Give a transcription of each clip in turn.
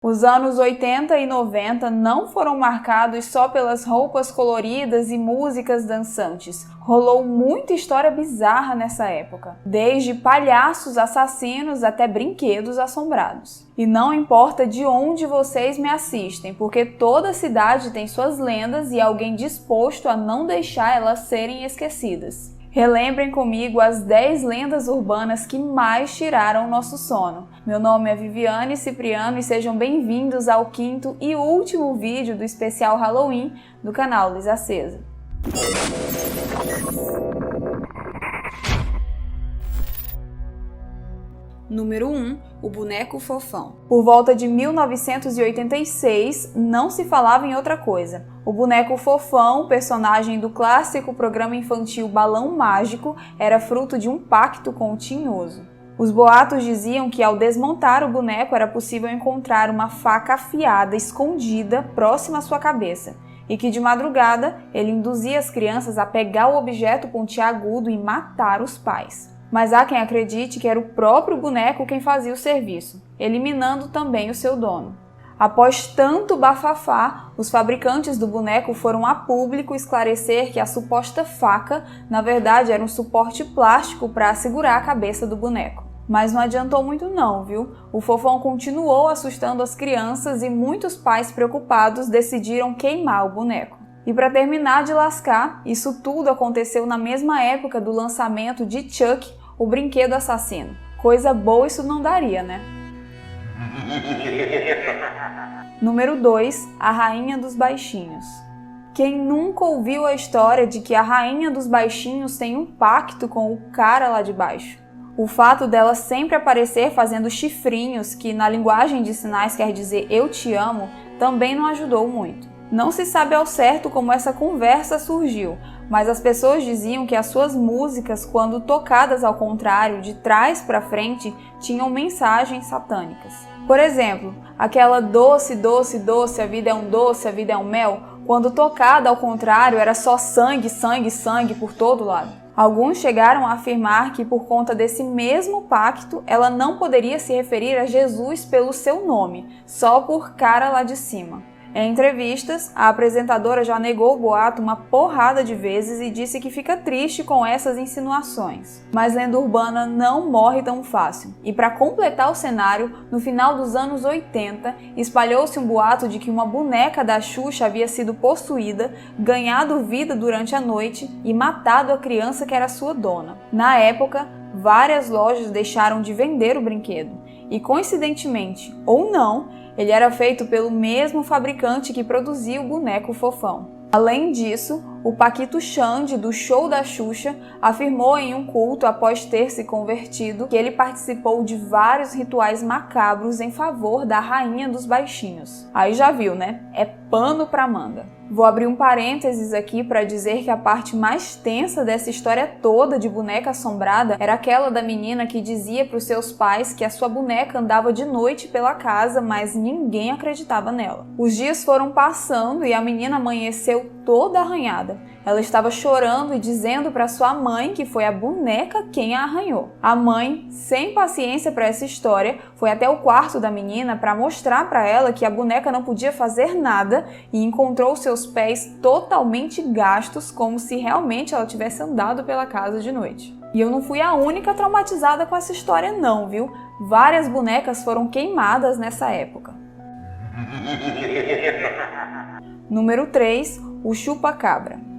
Os anos 80 e 90 não foram marcados só pelas roupas coloridas e músicas dançantes. Rolou muita história bizarra nessa época, desde palhaços assassinos até brinquedos assombrados. E não importa de onde vocês me assistem, porque toda cidade tem suas lendas e alguém disposto a não deixar elas serem esquecidas. Relembrem comigo as 10 lendas urbanas que mais tiraram nosso sono. Meu nome é Viviane Cipriano e sejam bem-vindos ao quinto e último vídeo do especial Halloween do canal Luz Acesa. Número 1. O boneco fofão. Por volta de 1986, não se falava em outra coisa. O boneco fofão, personagem do clássico programa infantil Balão Mágico, era fruto de um pacto com o Tinhoso. Os boatos diziam que ao desmontar o boneco era possível encontrar uma faca afiada escondida próxima à sua cabeça, e que de madrugada ele induzia as crianças a pegar o objeto pontiagudo e matar os pais. Mas há quem acredite que era o próprio boneco quem fazia o serviço, eliminando também o seu dono. Após tanto bafafá, os fabricantes do boneco foram a público esclarecer que a suposta faca, na verdade, era um suporte plástico para segurar a cabeça do boneco. Mas não adiantou muito não, viu? O fofão continuou assustando as crianças e muitos pais preocupados decidiram queimar o boneco. E para terminar de lascar, isso tudo aconteceu na mesma época do lançamento de Chuck, o brinquedo assassino. Coisa boa isso não daria, né? Número 2. A Rainha dos Baixinhos. Quem nunca ouviu a história de que a Rainha dos Baixinhos tem um pacto com o cara lá de baixo? O fato dela sempre aparecer fazendo chifrinhos, que na linguagem de sinais quer dizer eu te amo, também não ajudou muito. Não se sabe ao certo como essa conversa surgiu, mas as pessoas diziam que as suas músicas, quando tocadas ao contrário, de trás para frente, tinham mensagens satânicas. Por exemplo, aquela doce, doce, doce, a vida é um doce, a vida é um mel, quando tocada ao contrário era só sangue, sangue, sangue por todo lado. Alguns chegaram a afirmar que por conta desse mesmo pacto, ela não poderia se referir a Jesus pelo seu nome, só por cara lá de cima. Em entrevistas, a apresentadora já negou o boato uma porrada de vezes e disse que fica triste com essas insinuações. Mas lenda urbana não morre tão fácil. E para completar o cenário, no final dos anos 80, espalhou-se um boato de que uma boneca da Xuxa havia sido possuída, ganhado vida durante a noite e matado a criança que era sua dona. Na época, várias lojas deixaram de vender o brinquedo. E coincidentemente, ou não, ele era feito pelo mesmo fabricante que produzia o boneco fofão. Além disso, o Paquito Xande, do show da Xuxa, afirmou em um culto após ter se convertido que ele participou de vários rituais macabros em favor da Rainha dos Baixinhos. Aí já viu, né? É pano pra manga. Vou abrir um parênteses aqui para dizer que a parte mais tensa dessa história toda de boneca assombrada era aquela da menina que dizia para os seus pais que a sua boneca andava de noite pela casa, mas ninguém acreditava nela. Os dias foram passando e a menina amanheceu toda arranhada. Ela estava chorando e dizendo para sua mãe que foi a boneca quem a arranhou. A mãe, sem paciência para essa história, foi até o quarto da menina para mostrar para ela que a boneca não podia fazer nada e encontrou seus pés totalmente gastos, como se realmente ela tivesse andado pela casa de noite. E eu não fui a única traumatizada com essa história não, viu? Várias bonecas foram queimadas nessa época. Número 3. O chupa-cabra.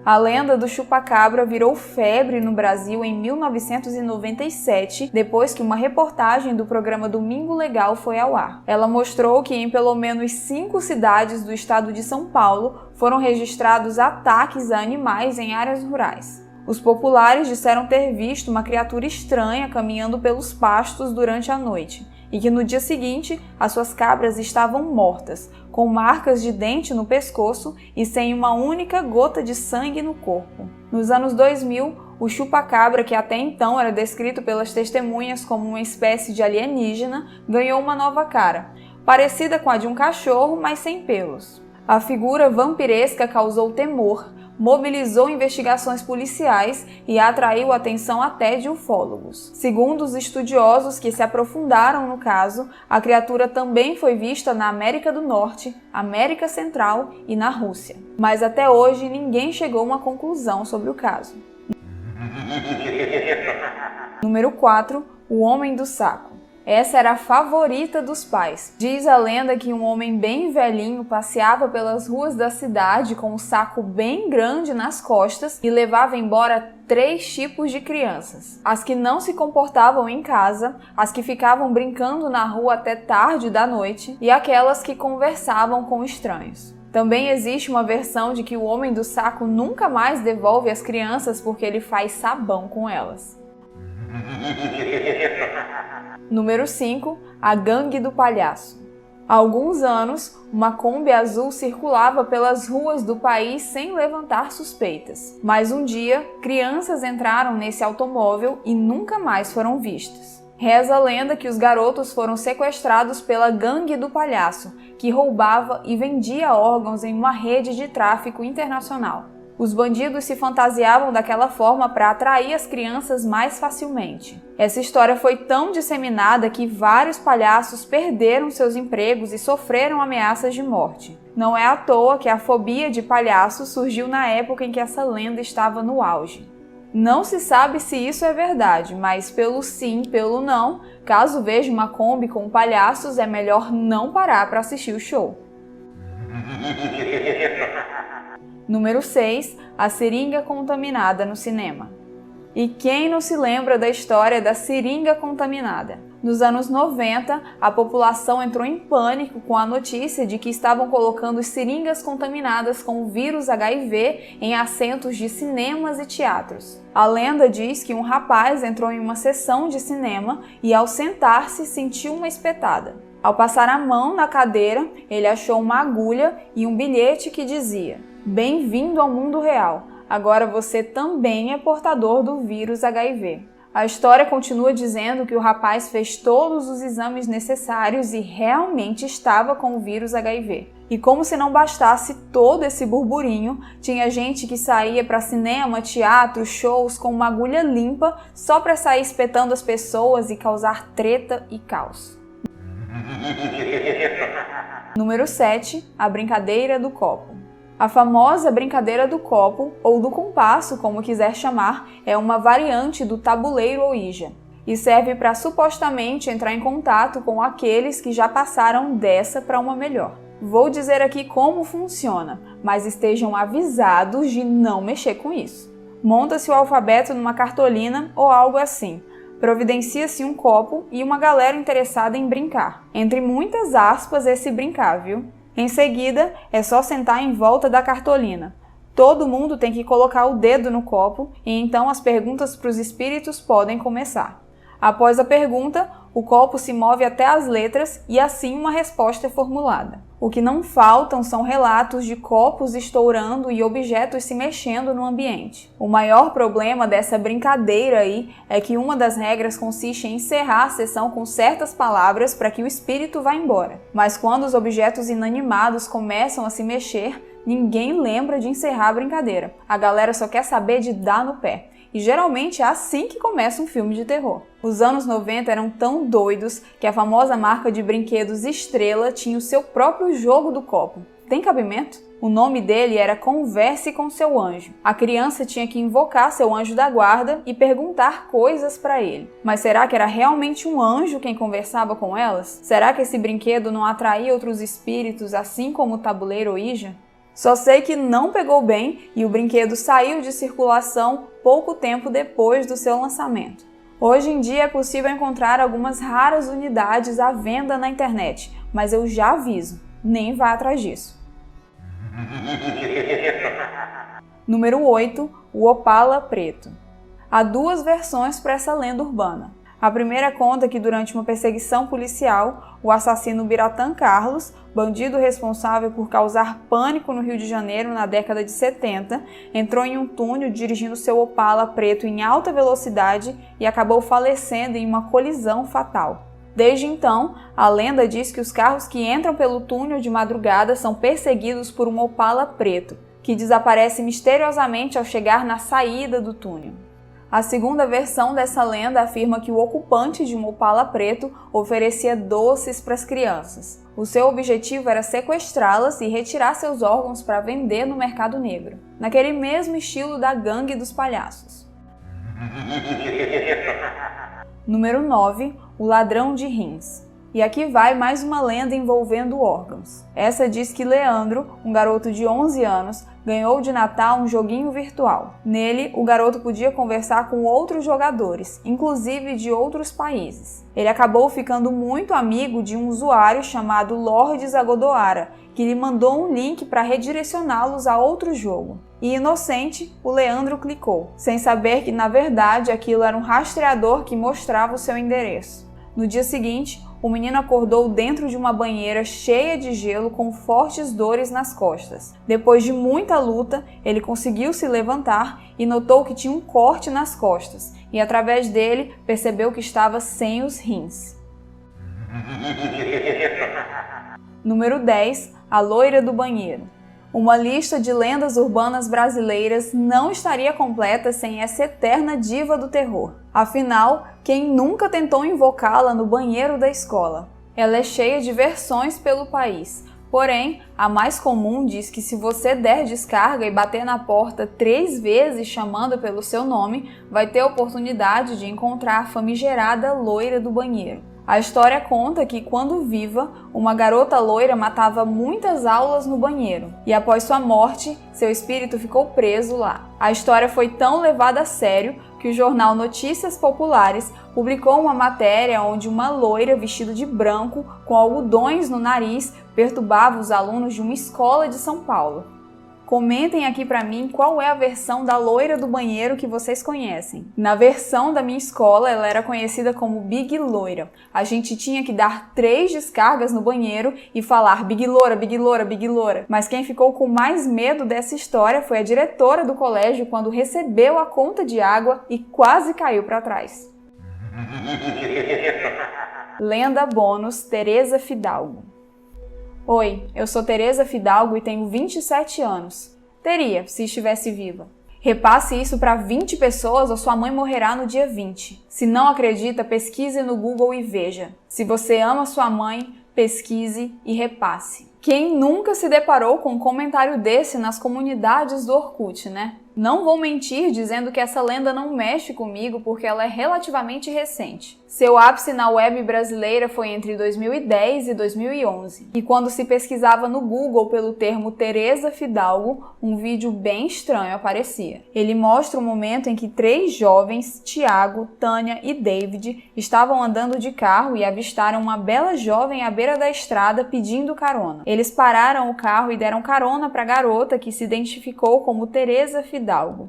A lenda do chupa-cabra virou febre no Brasil em 1997, depois que uma reportagem do programa Domingo Legal foi ao ar. Ela mostrou que em pelo menos 5 cidades do estado de São Paulo foram registrados ataques a animais em áreas rurais. Os populares disseram ter visto uma criatura estranha caminhando pelos pastos durante a noite e que no dia seguinte as suas cabras estavam mortas, com marcas de dente no pescoço e sem uma única gota de sangue no corpo. Nos anos 2000, o chupa-cabra, que até então era descrito pelas testemunhas como uma espécie de alienígena, ganhou uma nova cara, parecida com a de um cachorro, mas sem pelos. A figura vampiresca causou temor, mobilizou investigações policiais e atraiu a atenção até de ufólogos. Segundo os estudiosos que se aprofundaram no caso, a criatura também foi vista na América do Norte, América Central e na Rússia. Mas até hoje ninguém chegou a uma conclusão sobre o caso. Número 4. O Homem do Saco. Essa era a favorita dos pais. Diz a lenda que um homem bem velhinho passeava pelas ruas da cidade com um saco bem grande nas costas e levava embora 3 tipos de crianças. As que não se comportavam em casa, as que ficavam brincando na rua até tarde da noite e aquelas que conversavam com estranhos. Também existe uma versão de que o Homem do Saco nunca mais devolve as crianças porque ele faz sabão com elas. Número 5. A Gangue do Palhaço. Há alguns anos, uma Kombi azul circulava pelas ruas do país sem levantar suspeitas. Mas um dia, crianças entraram nesse automóvel e nunca mais foram vistas. Reza a lenda que os garotos foram sequestrados pela Gangue do Palhaço, que roubava e vendia órgãos em uma rede de tráfico internacional. Os bandidos se fantasiavam daquela forma para atrair as crianças mais facilmente. Essa história foi tão disseminada que vários palhaços perderam seus empregos e sofreram ameaças de morte. Não é à toa que a fobia de palhaços surgiu na época em que essa lenda estava no auge. Não se sabe se isso é verdade, mas pelo sim, pelo não, caso veja uma Kombi com palhaços, é melhor não parar para assistir o show. Número 6. A seringa contaminada no cinema. E quem não se lembra da história da seringa contaminada? Nos anos 90, a população entrou em pânico com a notícia de que estavam colocando seringas contaminadas com o vírus HIV em assentos de cinemas e teatros. A lenda diz que um rapaz entrou em uma sessão de cinema e, ao sentar-se, sentiu uma espetada. Ao passar a mão na cadeira, ele achou uma agulha e um bilhete que dizia: "Bem-vindo ao mundo real. Agora você também é portador do vírus HIV." A história continua dizendo que o rapaz fez todos os exames necessários e realmente estava com o vírus HIV. E como se não bastasse todo esse burburinho, tinha gente que saía para cinema, teatro, shows com uma agulha limpa só para sair espetando as pessoas e causar treta e caos. Número 7. A brincadeira do copo. A famosa brincadeira do copo, ou do compasso, como quiser chamar, é uma variante do tabuleiro Ouija e serve para supostamente entrar em contato com aqueles que já passaram dessa para uma melhor. Vou dizer aqui como funciona, mas estejam avisados de não mexer com isso. Monta-se o alfabeto numa cartolina ou algo assim. Providencia-se um copo e uma galera interessada em brincar. Entre muitas aspas, esse brincar, viu? Em seguida, é só sentar em volta da cartolina. Todo mundo tem que colocar o dedo no copo e então as perguntas para os espíritos podem começar. Após a pergunta, o copo se move até as letras e assim uma resposta é formulada. O que não faltam são relatos de copos estourando e objetos se mexendo no ambiente. O maior problema dessa brincadeira aí é que uma das regras consiste em encerrar a sessão com certas palavras para que o espírito vá embora. Mas quando os objetos inanimados começam a se mexer, ninguém lembra de encerrar a brincadeira. A galera só quer saber de dar no pé. E geralmente é assim que começa um filme de terror. Os anos 90 eram tão doidos que a famosa marca de brinquedos Estrela tinha o seu próprio jogo do copo. Tem cabimento? O nome dele era Converse com seu anjo. A criança tinha que invocar seu anjo da guarda e perguntar coisas para ele. Mas será que era realmente um anjo quem conversava com elas? Será que esse brinquedo não atraía outros espíritos assim como o tabuleiro Ouija? Só sei que não pegou bem e o brinquedo saiu de circulação pouco tempo depois do seu lançamento. Hoje em dia é possível encontrar algumas raras unidades à venda na internet, mas eu já aviso, nem vá atrás disso. Número 8. O Opala Preto. Há duas versões para essa lenda urbana. A primeira conta que durante uma perseguição policial, o assassino Biratã Carlos, bandido responsável por causar pânico no Rio de Janeiro na década de 70, entrou em um túnel dirigindo seu Opala preto em alta velocidade e acabou falecendo em uma colisão fatal. Desde então, a lenda diz que os carros que entram pelo túnel de madrugada são perseguidos por um Opala preto, que desaparece misteriosamente ao chegar na saída do túnel. A segunda versão dessa lenda afirma que o ocupante de um Opala preto oferecia doces para as crianças. O seu objetivo era sequestrá-las e retirar seus órgãos para vender no mercado negro, naquele mesmo estilo da Gangue dos Palhaços. Número 9. O ladrão de rins. E aqui vai mais uma lenda envolvendo órgãos. Essa diz que Leandro, um garoto de 11 anos, ganhou de Natal um joguinho virtual. Nele, o garoto podia conversar com outros jogadores, inclusive de outros países. Ele acabou ficando muito amigo de um usuário chamado Lorde Zagodoara, que lhe mandou um link para redirecioná-los a outro jogo. E inocente, o Leandro clicou, sem saber que na verdade aquilo era um rastreador que mostrava o seu endereço. No dia seguinte, o menino acordou dentro de uma banheira cheia de gelo com fortes dores nas costas. Depois de muita luta, ele conseguiu se levantar e notou que tinha um corte nas costas, e através dele percebeu que estava sem os rins. Número 10. A loira do banheiro. Uma lista de lendas urbanas brasileiras não estaria completa sem essa eterna diva do terror. Afinal, quem nunca tentou invocá-la no banheiro da escola? Ela é cheia de versões pelo país. Porém, a mais comum diz que se você der descarga e bater na porta 3 vezes chamando pelo seu nome, vai ter a oportunidade de encontrar a famigerada loira do banheiro. A história conta que, quando viva, uma garota loira matava muitas aulas no banheiro, e após sua morte, seu espírito ficou preso lá. A história foi tão levada a sério que o jornal Notícias Populares publicou uma matéria onde uma loira vestida de branco, com algodões no nariz, perturbava os alunos de uma escola de São Paulo. Comentem aqui pra mim qual é a versão da loira do banheiro que vocês conhecem. Na versão da minha escola, ela era conhecida como Big Loira. A gente tinha que dar 3 descargas no banheiro e falar Big Loura, Big Loura, Big Loura. Mas quem ficou com mais medo dessa história foi a diretora do colégio quando recebeu a conta de água e quase caiu pra trás. Lenda bônus Teresa Fidalgo. Oi, eu sou Teresa Fidalgo e tenho 27 anos. Teria, se estivesse viva. Repasse isso para 20 pessoas ou sua mãe morrerá no dia 20. Se não acredita, pesquise no Google e veja. Se você ama sua mãe, pesquise e repasse. Quem nunca se deparou com um comentário desse nas comunidades do Orkut, né? Não vou mentir dizendo que essa lenda não mexe comigo porque ela é relativamente recente. Seu ápice na web brasileira foi entre 2010 e 2011. E quando se pesquisava no Google pelo termo Teresa Fidalgo, um vídeo bem estranho aparecia. Ele mostra o momento em que 3 jovens, Tiago, Tânia e David, estavam andando de carro e avistaram uma bela jovem à beira da estrada pedindo carona. Eles pararam o carro e deram carona para a garota que se identificou como Teresa Fidalgo.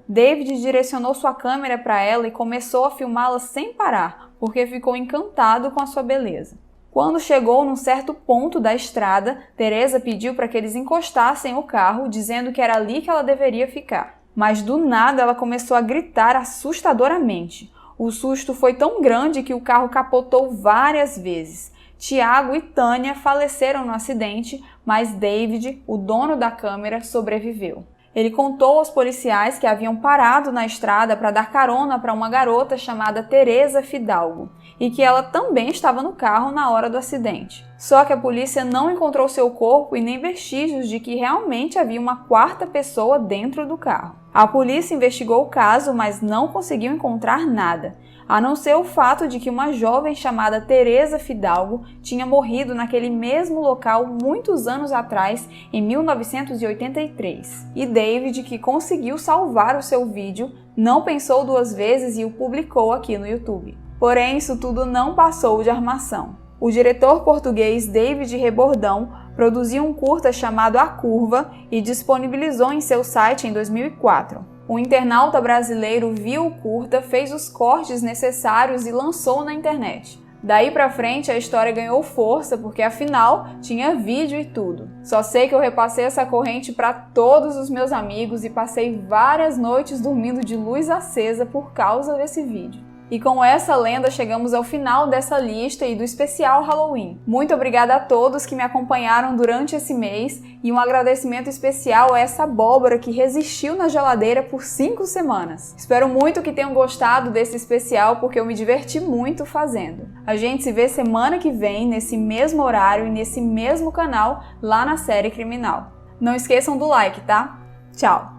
David direcionou sua câmera para ela e começou a filmá-la sem parar, porque ficou encantado com a sua beleza. Quando chegou num certo ponto da estrada, Teresa pediu para que eles encostassem o carro, dizendo que era ali que ela deveria ficar. Mas do nada ela começou a gritar assustadoramente. O susto foi tão grande que o carro capotou várias vezes. Tiago e Tânia faleceram no acidente, mas David, o dono da câmera, sobreviveu. Ele contou aos policiais que haviam parado na estrada para dar carona para uma garota chamada Teresa Fidalgo e que ela também estava no carro na hora do acidente. Só que a polícia não encontrou seu corpo e nem vestígios de que realmente havia uma 4ª pessoa dentro do carro. A polícia investigou o caso, mas não conseguiu encontrar nada, a não ser o fato de que uma jovem chamada Teresa Fidalgo tinha morrido naquele mesmo local muitos anos atrás, em 1983. E David, que conseguiu salvar o seu vídeo, não pensou 2 vezes e o publicou aqui no YouTube. Porém, isso tudo não passou de armação. O diretor português David Rebordão produziu um curta chamado A Curva e disponibilizou em seu site em 2004. Um internauta brasileiro viu o curta, fez os cortes necessários e lançou na internet. Daí pra frente a história ganhou força porque afinal tinha vídeo e tudo. Só sei que eu repassei essa corrente para todos os meus amigos e passei várias noites dormindo de luz acesa por causa desse vídeo. E com essa lenda chegamos ao final dessa lista e do especial Halloween. Muito obrigada a todos que me acompanharam durante esse mês e um agradecimento especial a essa abóbora que resistiu na geladeira por 5 semanas. Espero muito que tenham gostado desse especial porque eu me diverti muito fazendo. A gente se vê semana que vem nesse mesmo horário e nesse mesmo canal lá na Série Criminal. Não esqueçam do like, tá? Tchau!